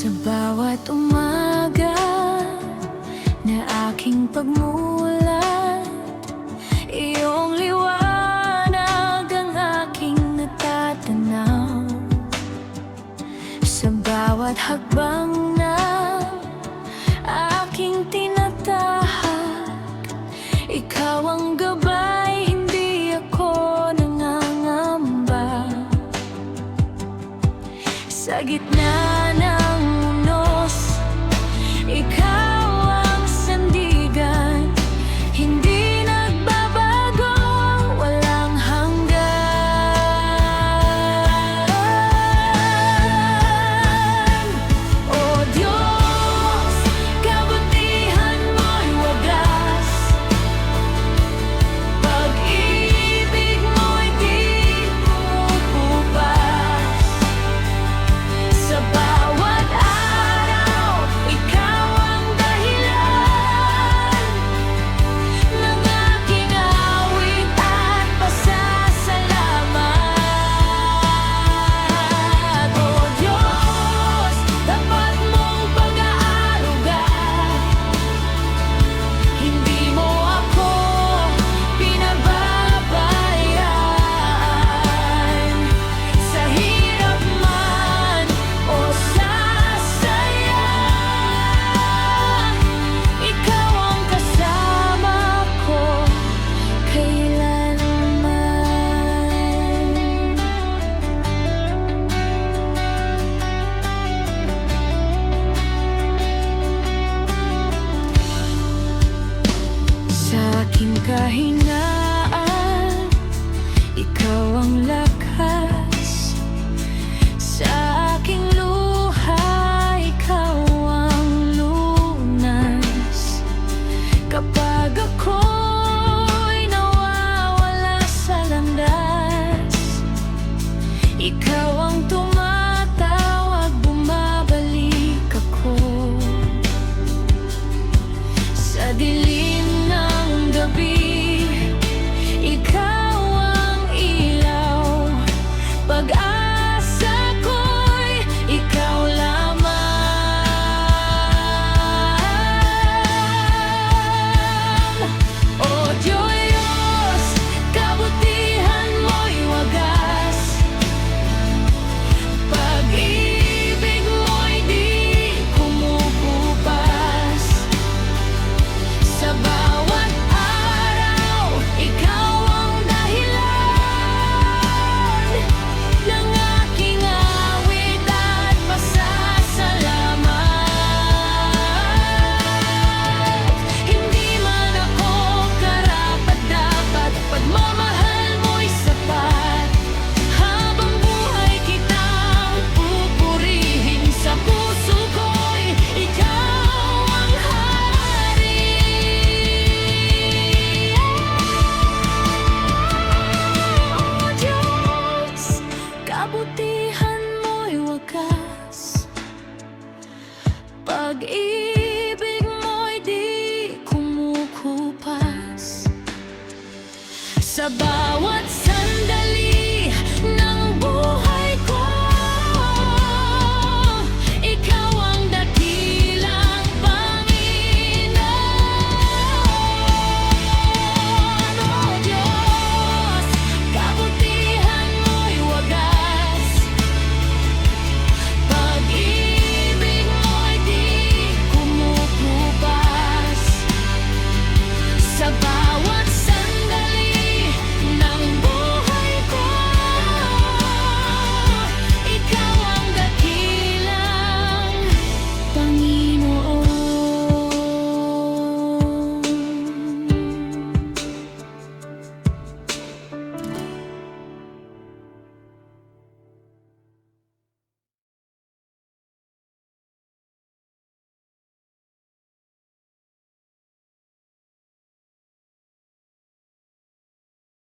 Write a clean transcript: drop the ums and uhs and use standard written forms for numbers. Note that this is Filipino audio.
Sa bawat umaga na aking pagmulat, iyong liwanag ang aking natatanaw. Sa bawat hakbang na aking tinatahak, ikaw ang gabay, hindi ako nangangamba. Sa gitna ng unos, ikaw ang sandigan, hindi nagbabago, walang hanggan. O Diyos, kabutihan mo'y wagas, pag-ibig mo'y di kumukupas. Sa bawat araw, ikaw ang dahilan ng aking awit at pasasalamat. O Diyos, tapat mong pag-aaruga, hindi mo ako pinababayaan. Sa hirap man o sa saya, ikaw ang kasama ko kailanman. Sa aking kahinaan, ikaw ang lakas. Sa aking luha, ikaw ang lunas. Kapag ako'y nawawala sa landas, ikaw ang tumatawag, bumabalik ako. Sa dilim ng gabi, ikaw ang ilaw. Pag-asa ko'y ikaw lamang. O Diyos, kabutihan mo'y wagas, pag-ibig mo'y di kumukupas. Sa bawat araw, ikaw ang dahilan ng aking awit at pasasalamat. Hindi man ako karapat-dapat, pagmamahal mo'y sapat. Habang buhay kitang pupurihin, sa puso ko'y ikaw ang hari. O Diyos, kabutihan mo'y wagas, pag-ibig mo'y di kumukupas. Sa bawat